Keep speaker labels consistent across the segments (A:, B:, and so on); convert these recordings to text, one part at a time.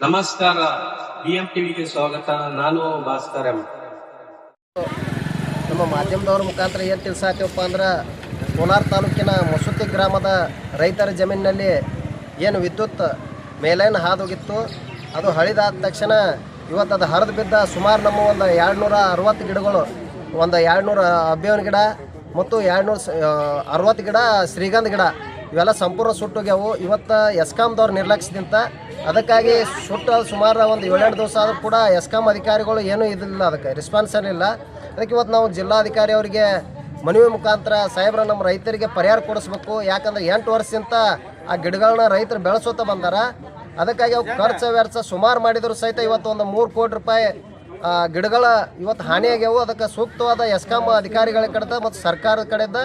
A: ನಮಸ್ಕಾರ, BM ಟಿವಿಗೆ ಸ್ವಾಗತ. ನಾನು ಭಾಸ್ಕರ್ ಎಂ.
B: ನಮ್ಮ ಮಾಧ್ಯಮದವ್ರ ಮುಖಾಂತರ ಏನು ತಿಳಿಸಾತೀವಪ್ಪ ಅಂದ್ರೆ, ಕೋಲಾರ ತಾಲೂಕಿನ ಮಸೂತಿ ಗ್ರಾಮದ ರೈತರ ಜಮೀನಿನಲ್ಲಿ ಏನು ವಿದ್ಯುತ್ ಮೇಲೈನ್ ಹಾದೋಗಿತ್ತು, ಅದು ಹಳಿದಾದ ತಕ್ಷಣ ಇವತ್ತು ಅದು ಹರಿದು ಬಿದ್ದ ಸುಮಾರು ನಮ್ಮ ಒಂದು 260 ಗಿಡಗಳು, ಒಂದು 200 ಅಬ್ಬೇವಿನ ಗಿಡ ಮತ್ತು 260 ಗಿಡ ಶ್ರೀಗಂಧ ಗಿಡ ಇವೆಲ್ಲ ಸಂಪೂರ್ಣ ಸುಟ್ಟೋಗ್ಯಾವು. ಇವತ್ತು ಎಸ್ಕಾಮ್ದವ್ರು ನಿರ್ಲಕ್ಷ್ಯದಿಂದ ಅದಕ್ಕಾಗಿ ಸುಟ್ಟು ಸುಮಾರು ಒಂದು 7-8 ದಿವಸ ಆದರೂ ಕೂಡ ಎಸ್ಕಾಮ್ ಅಧಿಕಾರಿಗಳು ಏನೂ ಇದಿಲ್ಲ, ಅದಕ್ಕೆ ರೆಸ್ಪಾನ್ಸರ್ ಇಲ್ಲ. ಅದಕ್ಕೆ ಇವತ್ತು ನಾವು ಜಿಲ್ಲಾಧಿಕಾರಿ ಅವರಿಗೆ ಮನವಿ ಮುಖಾಂತರ ಸಾಹೇಬ್ರ ನಮ್ಮ ರೈತರಿಗೆ ಪರಿಹಾರ ಕೊಡಿಸ್ಬೇಕು. ಯಾಕಂದ್ರೆ 8 ವರ್ಷದಿಂದ ಆ ಗಿಡಗಳನ್ನ ರೈತರು ಬೆಳೆಸೋತ ಬಂದಾರ. ಅದಕ್ಕಾಗಿ ಅವು ಖರ್ಚು ವೆಚ್ಚ ಸುಮಾರು ಮಾಡಿದ್ರು ಸಹಿತ ಇವತ್ತು ಒಂದು 3 ಕೋಟಿ ರೂಪಾಯಿ ಗಿಡಗಳ ಇವತ್ತು ಹಾನಿಯಾಗ್ಯಾವು. ಅದಕ್ಕೆ ಸೂಕ್ತವಾದ ಎಸ್ಕಾಮ್ ಅಧಿಕಾರಿಗಳ ಕಡೆದ ಮತ್ತು ಸರ್ಕಾರದ ಕಡೆಯಿಂದ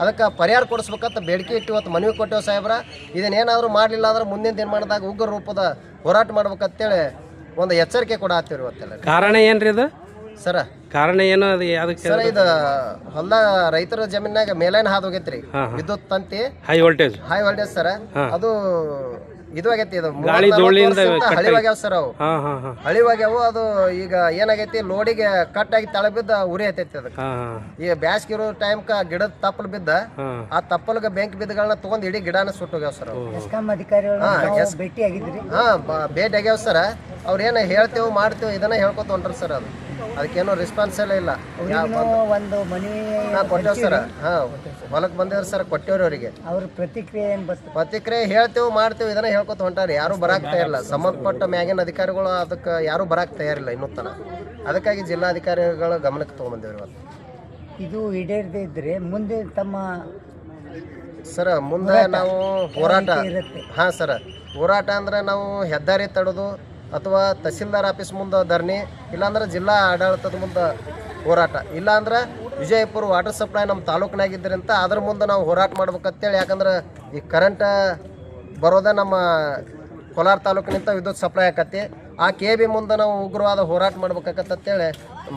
B: ಅದಕ್ಕೆ ಪರಿಹಾರ ಕೊಡಿಸ್ಬೇಕಂತ ಬೇಡಿಕೆ ಇಟ್ಟು ಇವತ್ತು ಮನವಿ ಕೊಟ್ಟೆವು ಸಾಹೇಬ್ರ. ಇದನ್ನೇನಾದರೂ ಮಾಡಲಿಲ್ಲ ಅಂದ್ರೆ ಮುಂದಿನ ದಿನಮಾನದಾಗ ಉಗ್ರ ರೂಪದ ಹೋರಾಟ ಮಾಡ್ಬೇಕಂತೇಳಿ ಒಂದು ಎಚ್ಚರಿಕೆ ಕೂಡ ಆಗ್ತೀವಿ ಇವತ್ತೆಲ್ಲ.
C: ಕಾರಣ ಏನ್ರಿ ಅದು
B: ಸರ?
C: ಕಾರಣ ಏನು ಅದು ಯಾವ್ದಕ್ಕೆ
B: ಸರ್, ಇದು ಹೊಲ ರೈತರ ಜಮೀನಾಗ ಮೇಲೈನ್ ಹಾದು ಹೋಗೈತ್ರಿ, ವಿದ್ಯುತ್ ತಂತಿ ಹೈ ವೋಲ್ಟೇಜ್ ಸರ್. ಅದು ಇದು ಆಗೈತಿ, ಇದು ಹಳಿವಾಗ್ಯಾವ ಸರ್, ಅವು ಹಳಿವಾಗ್ಯಾವು. ಅದು ಈಗ ಏನಾಗೈತಿ, ಲೋಡಿಗೆ ಕಟ್ ಆಗಿ ತಳ ಬಿದ್ದ ಉರಿ ಹತ್ತೈತಿ. ಅದಕ್ಕೆ ಈಗ ಬ್ಯಾಸ್ಗೆ ಇರೋ ಟೈಮ್ಕ ಗಿಡದ ತಪ್ಪಲು ಬಿದ್ದ, ಆ ತಪ್ಪಲ್ಗ ಬೆಂಕಿ ಬಿದ್ದಗಳನ್ನ ತಗೊಂಡ್ ಇಡೀ ಗಿಡನ ಸುಟ್ಟೋಗ್ಯಾವ ಸರ್. ಭೇಟಿ ಆಗ್ಯಾವ ಸರ್. ಅವ್ರ ಏನ ಹೇಳ್ತೇವೆ ಮಾಡ್ತೇವೆ ಇದನ್ನ ಹೇಳ್ಕೊತ ಹೊಂಟ್ರ ಸರ್. ಅದಕ್ಕೇನೋ ರೆಸ್ಪಾನ್ಸ್ ಇಲ್ಲ.
D: ಒಂದು ಮನವಿ
B: ಕೊಟ್ಟೇವ್ ಸರ್. ಹೊಲಕ್ ಬಂದೇವ್ರಿ ಸರ್, ಕೊಟ್ಟೇವ್ರಿ ಅವರಿಗೆ.
D: ಅವ್ರ
B: ಪ್ರತಿಕ್ರಿಯೆ ಹೇಳ್ತೇವೆ ಮಾಡ್ತೇವೆ ಇದನ್ನ ಹೇಳ್ಕೊತ ಹೊಂಟಾರಿ. ಯಾರು ಬರಾಕ್ ತಯಾರಿಲ್ಲ, ಸಂಬಂಧಪಟ್ಟ ಮ್ಯಾಗಿನ ಅಧಿಕಾರಿಗಳು ಅದಕ್ಕೆ ಯಾರು ಬರಾಕ್ ತಯಾರಿಲ್ಲ ಇನ್ನೂ ತನ. ಅದಕ್ಕಾಗಿ ಜಿಲ್ಲಾಧಿಕಾರಿಗಳ ಗಮನಕ್ಕೆ ತಗೊಂಡ್ಬಂದೇವ್ರಿ ಇವತ್ತು.
D: ಇದು ಈಡೇರದೇ ಇದ್ರೆ ಮುಂದೆ ತಮ್ಮ
B: ಸರ್ ಮುಂದೆ ನಾವು ಹೋರಾಟ, ಸರ್ ಹೋರಾಟ ಅಂದ್ರೆ ನಾವು ಹೆದ್ದಾರಿ ತಡೋದು ಅಥವಾ ತಹಸೀಲ್ದಾರ್ ಆಫೀಸ್ ಮುಂದೆ ಧರಣಿ, ಇಲ್ಲಾಂದ್ರೆ ಜಿಲ್ಲಾ ಆಡಳಿತದ ಮುಂದೆ ಹೋರಾಟ, ಇಲ್ಲಾಂದ್ರೆ ವಿಜಯಪುರ ವಾಟರ್ ಸಪ್ಲೈ ನಮ್ಮ ತಾಲೂಕಿನಾಗಿದ್ದರಿಂದ ಅದ್ರ ಮುಂದೆ ನಾವು ಹೋರಾಟ ಮಾಡ್ಬೇಕಂತೇಳಿ. ಯಾಕಂದ್ರೆ ಈ ಕರೆಂಟ್ ಬರೋದೇ ನಮ್ಮ ಕೋಲಾರ ತಾಲೂಕಿನಿಂದ ವಿದ್ಯುತ್ ಸಪ್ಲೈ ಆಕತಿ. ಆ KB ಮುಂದೆ ನಾವು ಉಗ್ರವಾದ ಹೋರಾಟ ಮಾಡ್ಬೇಕಾಕತ್ತೇಳಿ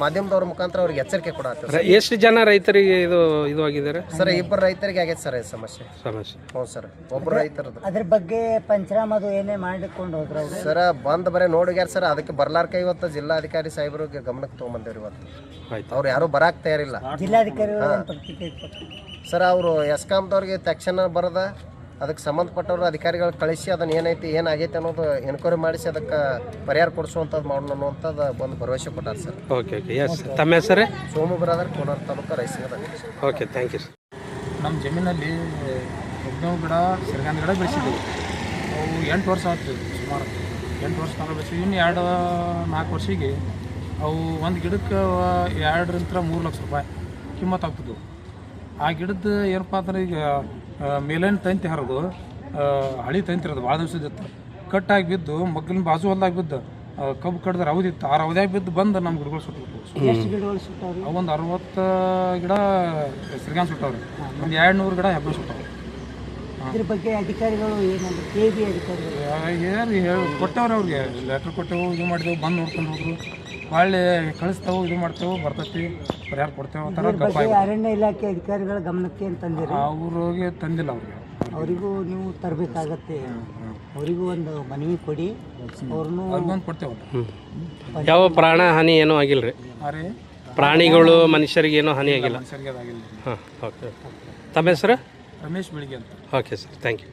B: ಮಾಧ್ಯಮದವ್ರ ಮುಖಾಂತರ ಅವ್ರಿಗೆ ಎಚ್ಚರಿಕೆ ಕೊಡತ್ತೀವಿ.
C: ಎಷ್ಟು ಜನ ರೈತರಿಗೆ ಇದು ಆಗಿದ್ದಾರೆ
B: ಸರ್? 2 ರೈತರಿಗೆ ಆಗೈತೆ ಸರ್ ಈ ಸಮಸ್ಯೆ. ಹ್ಞೂ ಸರ್, ಒಬ್ಬರು ರೈತರದ್ದು.
D: ಅದ್ರ ಬಗ್ಗೆ ಪಂಚರಾಮ್ ಅದು ಏನೇ ಮಾಡಿಕೊಂಡು ಹೋದ್ರ
B: ಸರ್? ಬಂದ್ ಬರೀ ನೋಡಿಗ್ಯಾರ ಸರ್. ಅದಕ್ಕೆ ಬರ್ಲಾರ್ಕ ಇವತ್ತು ಜಿಲ್ಲಾಧಿಕಾರಿ ಸಾಹೇಬ್ರಿಗೆ ಗಮನಕ್ಕೆ ತೊಗೊಂಬಂದೇವ್ರಿ ಇವತ್ತು. ಅವ್ರು ಯಾರು ಬರಾಕ್ ತಯಾರಿಲ್ಲ.
D: ಜಿಲ್ಲಾಧಿಕಾರಿಗಳು
B: ಸರ್ ಅವರು ಎಸ್ಕಾಮ್ದವ್ರಿಗೆ ತಕ್ಷಣ ಬರದ ಅದಕ್ಕೆ ಸಂಬಂಧಪಟ್ಟವ್ರು ಅಧಿಕಾರಿಗಳು ಕಳಿಸಿ ಅದನ್ನ ಏನೈತಿ ಏನಾಗೈತೆ ಅನ್ನೋದು ಎನ್ಕ್ವೈರಿ ಮಾಡಿಸಿ ಅದಕ್ಕೆ ಪರಿಹಾರ ಕೊಡಿಸುವಂಥದ್ದು ಮಾಡೋಣ ಅನ್ನುವಂಥದ್ದು ಒಂದು ಭರವಸೆ ಕೊಟ್ಟಾರ ಸರ್.
C: Okay yes. ತಮ್ಮ ಹೆಸರೇ?
B: ಸೋಮು ಬ್ರದರ್, ಕೋಲಾರ ತಾಲೂಕು ರೈಸಿಂಗದ.
C: Okay, thank you.
E: ನಮ್ಮ ಜಮೀನಲ್ಲಿ ಒಬ್ಬನ ಗಿಡ ಶ್ರೀಗಂಧ ಗಿಡ ಬೆಳೆಸಿದ್ದೆವು. ಅವು 8 ವರ್ಷ ಆಗ್ತದೆ, ಸುಮಾರು 8 ವರ್ಷ ತನಕ ಬೆಳೆಸಿದ್ವಿ. ಇನ್ನು 2-4 ವರ್ಷಿಗೆ ಅವು ಒಂದು ಗಿಡಕ್ಕೆ 2-3 ಲಕ್ಷ ರೂಪಾಯಿ ಕಿಮ್ಮತ್ತು ಆಗ್ತಿದ್ವು. ಆ ಗಿಡದ್ದು ಏನಪ್ಪ ಅಂದ್ರೆ ಈಗ ಮೇಲಿನ ತಂತಿ ಹರಿದು ಹಳಿ ತಂತಿ ಇರೋದು ಭಾಳ ದಿವಸದಿತ್ತು, ಕಟ್ಟಾಗಿ ಬಿದ್ದು ಮಗ್ಲಿನ ಬಾಜು ಹೊಲ್ದಾಗಿ ಬಿದ್ದು ಕಬ್ಬು ಕಡ್ದ್ರೆ ಅವಧಿತ್ತು. ಆ ಅವಧಿಯಾಗಿ ಬಿದ್ದು ಬಂದು ನಮ್ಮ ಗಿಡಗಳು ಸುಟ್ಟವು. ಒಂದು 60 ಗಿಡ ಶ್ರೀಗಂಧ ಸುಟ್ಟವ್ರಿ, ಒಂದು 200 ಗಿಡ ಹೆಬ್ಬೆ ಸುಟ್ಟವು.
D: ಇದ್ರ ಬಗ್ಗೆ ಅಧಿಕಾರಿಗಳು ಏನಾದ್ರು KB ಅಧಿಕಾರಿಗಳು
E: ಏನು ಕೊಟ್ಟವ್ರು, ಅವ್ರಿಗೆ ಲೆಟ್ರ್ ಕೊಟ್ಟೆವು, ಇದು ಮಾಡಿದೆವು, ಬಂದು ನೋಡ್ಕೊಂಡು ಹೋದ್ರು, ಹೊಳ್ಳಿ ಕಳಿಸ್ತೇವೆ, ಇದು ಮಾಡ್ತೇವೆ, ಬರ್ತೈತಿ, ಪರಿಹಾರ ಕೊಡ್ತೇವೆ ಅಂತಾರೆ.
D: ಅರಣ್ಯ ಇಲಾಖೆ ಅಧಿಕಾರಿಗಳ ಗಮನಕ್ಕೆ ತಂದಿರಿ?
E: ಅವ್ರಿಗೆ ತಂದಿಲ್ಲ.
D: ಅವರಿಗೂ ನೀವು ತರಬೇಕಾಗತ್ತೆ. ಅವರಿಗೂ ಒಂದು ಮನವಿ ಕೊಡಿ,
E: ಅವ್ರಿಗೊಂದು ಕೊಡ್ತೇವೆ.
C: ಯಾವ ಪ್ರಾಣ ಹಾನಿ ಏನೂ ಆಗಿಲ್ಲ ರೀ? ಪ್ರಾಣಿಗಳು ಮನುಷ್ಯರಿಗೆ ಏನೂ ಹಾನಿ ಆಗಿಲ್ಲ.
E: ಮನುಷ್ಯರಿಗೆ ಅದಾಗಿಲ್ಲ.
C: ಹಾಂ, ಓಕೆ. ತಮ್ಮ ಹೆಸರು?
E: ರಮೇಶ್ ಬೆಳಿಗ್ಗೆ ಅಂತ.
C: Okay sir, thank you.